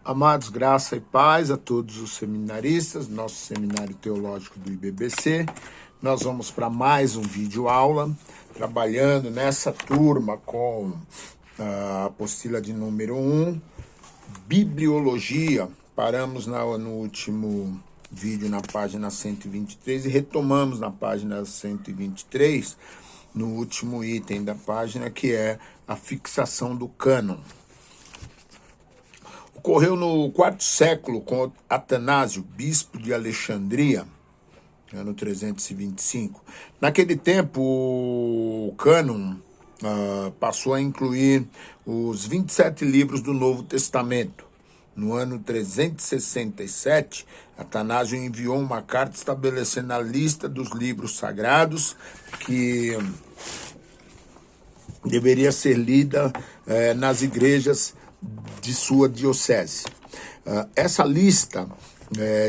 Amados, graça e paz a todos os seminaristas, nosso seminário teológico do IBBC. Nós vamos para mais um vídeo aula, trabalhando nessa turma com a apostila de número 1, Bibliologia. Paramos no último vídeo na página 123 e retomamos na página 123, no último item da página, que é a fixação do cânon. Ocorreu no IV século com Atanásio, bispo de Alexandria, ano 325. Naquele tempo, o cânon passou a incluir os 27 livros do Novo Testamento. No ano 367, Atanásio enviou uma carta estabelecendo a lista dos livros sagrados que deveria ser lida nas igrejas de sua diocese. Essa lista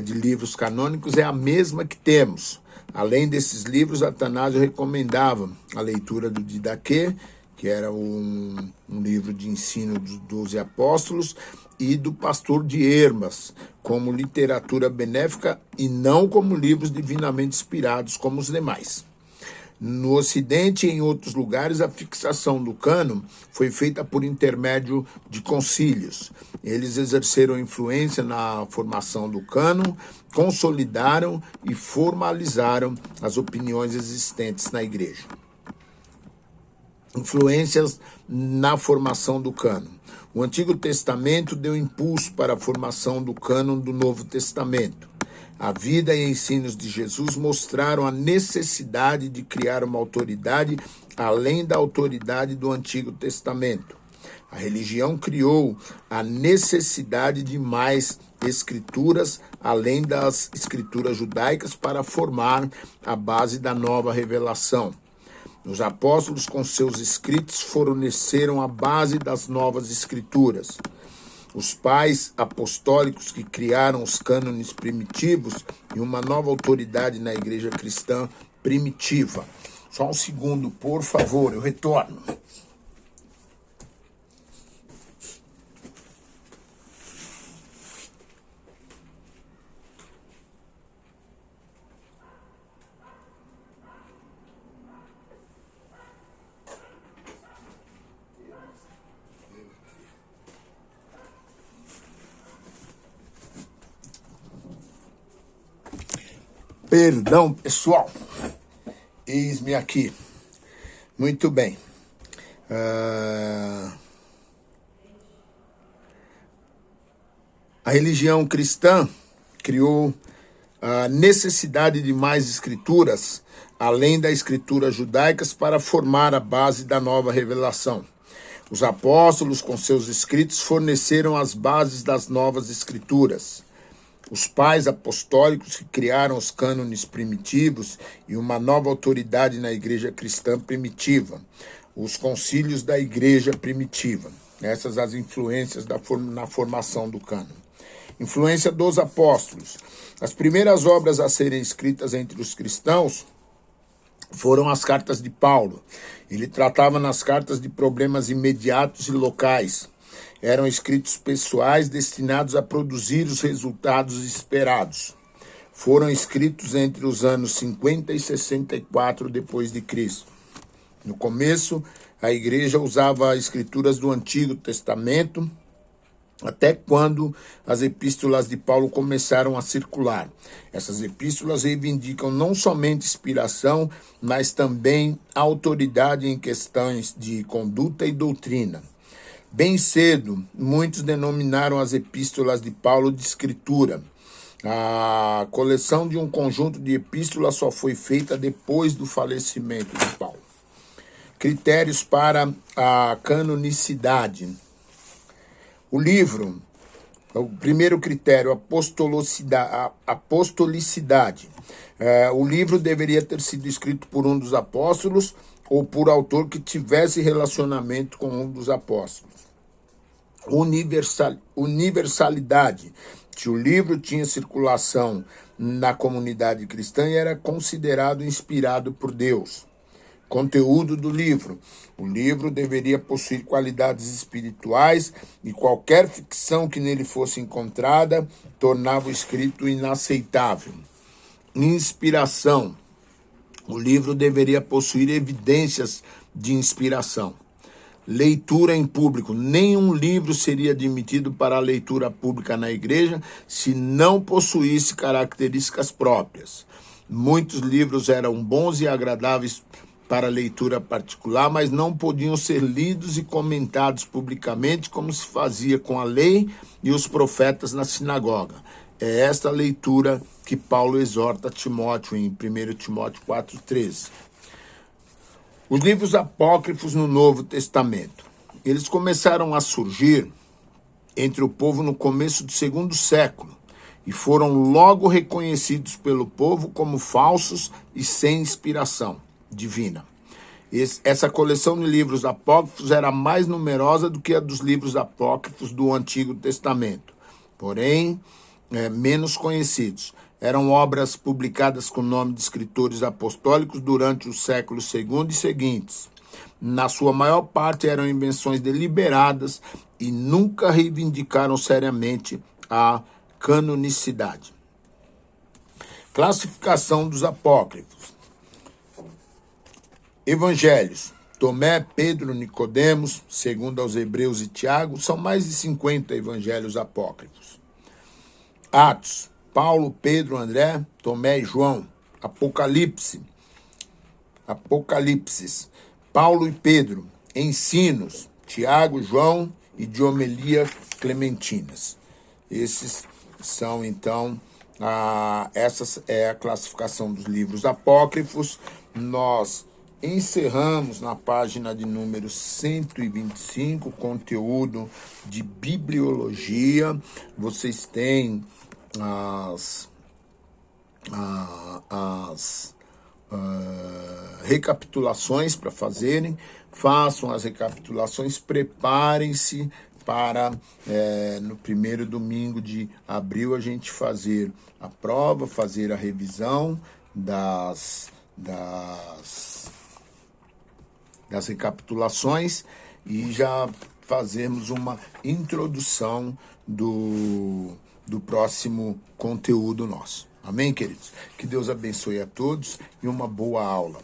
de livros canônicos é a mesma que temos. Além desses livros, Atanásio recomendava a leitura do Didaquê, que era um livro de ensino dos 12 apóstolos, e do Pastor de Hermas, como literatura benéfica e não como livros divinamente inspirados como os demais. No Ocidente e em outros lugares, a fixação do cânon foi feita por intermédio de concílios. Eles exerceram influência na formação do cânon, consolidaram e formalizaram as opiniões existentes na igreja. Influências na formação do cânon. O Antigo Testamento deu impulso para a formação do cânon do Novo Testamento. A vida e ensinos de Jesus mostraram a necessidade de criar uma autoridade além da autoridade do Antigo Testamento. A religião criou a necessidade de mais escrituras, além das escrituras judaicas, para formar a base da nova revelação. Os apóstolos, com seus escritos, forneceram a base das novas escrituras. Os pais apostólicos que criaram os cânones primitivos e uma nova autoridade na igreja cristã primitiva. Só um segundo, por favor, eu retorno. Perdão, pessoal. Eis-me aqui. Muito bem. A religião cristã criou a necessidade de mais escrituras, além das escrituras judaicas, para formar a base da nova revelação. Os apóstolos, com seus escritos, forneceram as bases das novas escrituras. Os pais apostólicos que criaram os cânones primitivos e uma nova autoridade na igreja cristã primitiva. Os concílios da igreja primitiva. Essas as influências na formação do cânon. Influência dos apóstolos. As primeiras obras a serem escritas entre os cristãos foram as cartas de Paulo. Ele tratava nas cartas de problemas imediatos e locais. Eram escritos pessoais destinados a produzir os resultados esperados. Foram escritos entre os anos 50 e 64 depois de Cristo. No começo, a igreja usava escrituras do Antigo Testamento, até quando as epístolas de Paulo começaram a circular. Essas epístolas reivindicam não somente inspiração, mas também autoridade em questões de conduta e doutrina. Bem cedo, muitos denominaram as epístolas de Paulo de escritura. A coleção de um conjunto de epístolas só foi feita depois do falecimento de Paulo. Critérios para a canonicidade. O livro, o primeiro critério, apostolicidade. O livro deveria ter sido escrito por um dos apóstolos ou por autor que tivesse relacionamento com um dos apóstolos. Universalidade. Se o livro tinha circulação na comunidade cristã, era considerado inspirado por Deus. Conteúdo do livro. O livro deveria possuir qualidades espirituais e qualquer ficção que nele fosse encontrada tornava o escrito inaceitável. Inspiração. O livro deveria possuir evidências de inspiração. Leitura em público. Nenhum livro seria admitido para a leitura pública na igreja se não possuísse características próprias. Muitos livros eram bons e agradáveis para leitura particular, mas não podiam ser lidos e comentados publicamente como se fazia com a lei e os profetas na sinagoga. É esta leitura que Paulo exorta Timóteo em 1 Timóteo 4,13. Os livros apócrifos no Novo Testamento. Eles começaram a surgir entre o povo no começo do 2º século e foram logo reconhecidos pelo povo como falsos e sem inspiração divina. Essa coleção de livros apócrifos era mais numerosa do que a dos livros apócrifos do Antigo Testamento, porém menos conhecidos. Eram obras publicadas com nome de escritores apostólicos durante os séculos II e seguintes. Na sua maior parte eram invenções deliberadas e nunca reivindicaram seriamente a canonicidade. Classificação dos apócrifos. Evangelhos. Tomé, Pedro, Nicodemos, segundo aos Hebreus e Tiago, são mais de 50 evangelhos apócrifos. Atos. Paulo, Pedro, André, Tomé e João. Apocalipse. Apocalipses. Paulo e Pedro. Ensinos. Tiago, João e de homilia clementinas. Esses são, então, essa é a classificação dos livros apócrifos. Nós encerramos na página de número 125, conteúdo de bibliologia. Vocês têm as recapitulações para fazerem. Façam as recapitulações, preparem-se para no primeiro domingo de abril a gente fazer a prova, fazer a revisão das recapitulações e já fazermos uma introdução do próximo conteúdo nosso. Amém, queridos? Que Deus abençoe a todos e uma boa aula.